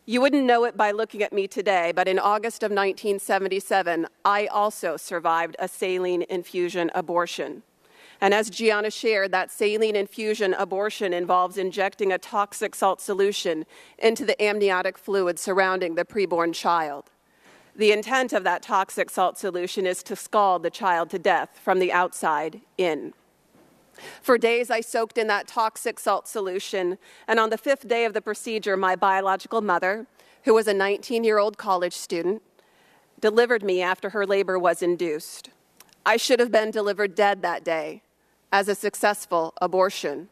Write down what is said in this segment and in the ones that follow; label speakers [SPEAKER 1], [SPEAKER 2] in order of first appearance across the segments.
[SPEAKER 1] You wouldn't know it by looking at me today, but in August of 1977, I also survived a saline infusion abortion. And as Gianna shared, that saline infusion abortion involves injecting a toxic salt solution into the amniotic fluid surrounding the preborn child. The intent of that toxic salt solution is to scald the child to death from the outside in. For days, I soaked in that toxic salt solution, and on the 5th day of the procedure, my biological mother, who was a 19-year-old college student, delivered me after her labor was induced. I should have been delivered dead that day as a successful abortion.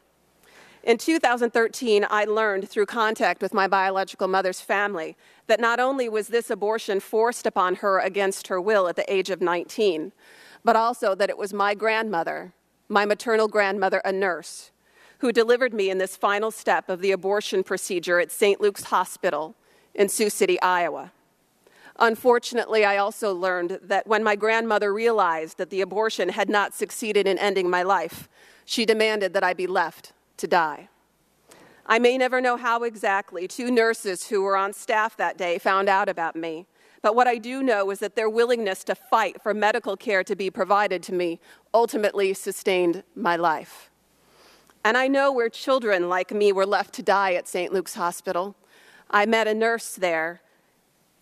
[SPEAKER 1] In 2013, I learned through contact with my biological mother's family that not only was this abortion forced upon her against her will at the age of 19, but also that it was my grandmother, my maternal grandmother, a nurse, who delivered me in this final step of the abortion procedure at St. Luke's Hospital in Sioux City, Iowa. Unfortunately, I also learned that when my grandmother realized that the abortion had not succeeded in ending my life, she demanded that I be left to die. I may never know how exactly 2 nurses who were on staff that day found out about me, but what I do know is that their willingness to fight for medical care to be provided to me ultimately sustained my life. And I know where children like me were left to die at St. Luke's Hospital. I met a nurse there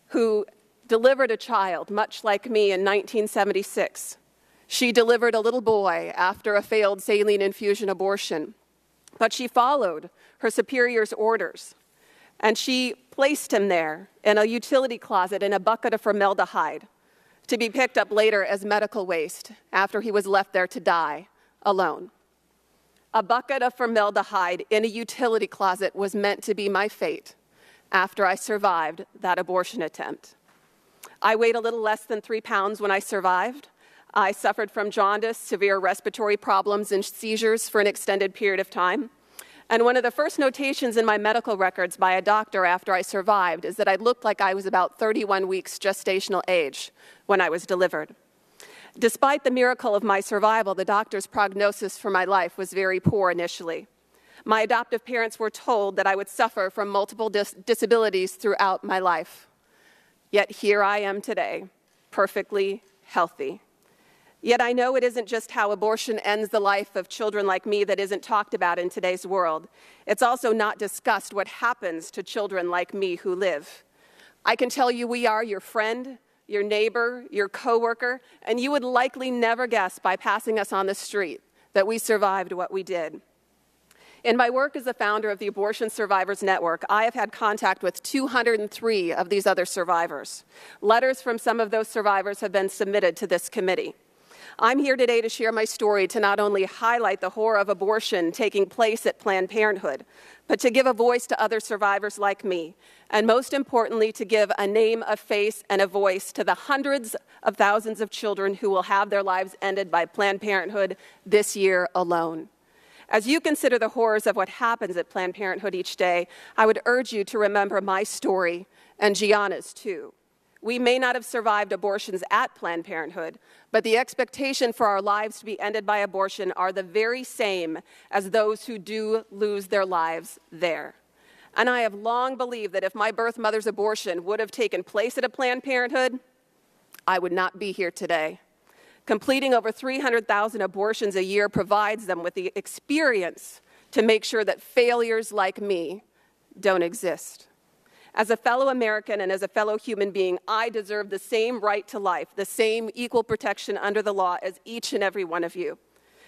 [SPEAKER 1] who delivered a child much like me in 1976. She delivered a little boy after a failed saline infusion abortion, but she followed her superior's orders, and she placed him there in a utility closet in a bucket of formaldehyde to be picked up later as medical waste after he was left there to die alone. A bucket of formaldehyde in a utility closet was meant to be my fate after I survived that abortion attempt. I weighed a little less than 3 pounds when I survived. I suffered from jaundice, severe respiratory problems, and seizures for an extended period of time. And one of the first notations in my medical records by a doctor after I survived is that I looked like I was about 31 weeks gestational age when I was delivered. Despite the miracle of my survival, the doctor's prognosis for my life was very poor initially. My adoptive parents were told that I would suffer from multiple disabilities throughout my life. Yet here I am today, perfectly healthy. Yet I know it isn't just how abortion ends the life of children like me that isn't talked about in today's world. It's also not discussed what happens to children like me who live. I can tell you we are your friend, your neighbor, your coworker, and you would likely never guess by passing us on the street that we survived what we did. In my work as the founder of the Abortion Survivors Network, I have had contact with 203 of these other survivors. Letters from some of those survivors have been submitted to this committee. I'm here today to share my story to not only highlight the horror of abortion taking place at Planned Parenthood, but to give a voice to other survivors like me, and most importantly, to give a name, a face, and a voice to the hundreds of thousands of children who will have their lives ended by Planned Parenthood this year alone. As you consider the horrors of what happens at Planned Parenthood each day, I would urge you to remember my story and Gianna's too. We may not have survived abortions at Planned Parenthood, but the expectation for our lives to be ended by abortion are the very same as those who do lose their lives there. And I have long believed that if my birth mother's abortion would have taken place at a Planned Parenthood, I would not be here today. Completing over 300,000 abortions a year provides them with the experience to make sure that failures like me don't exist. As a fellow American and as a fellow human being, I deserve the same right to life, the same equal protection under the law as each and every one of you.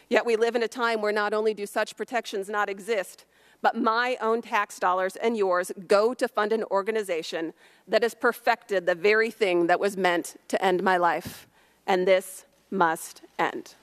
[SPEAKER 1] Yet we live in a time where not only do such protections not exist, but my own tax dollars and yours go to fund an organization that has perfected the very thing that was meant to end my life. And this must end.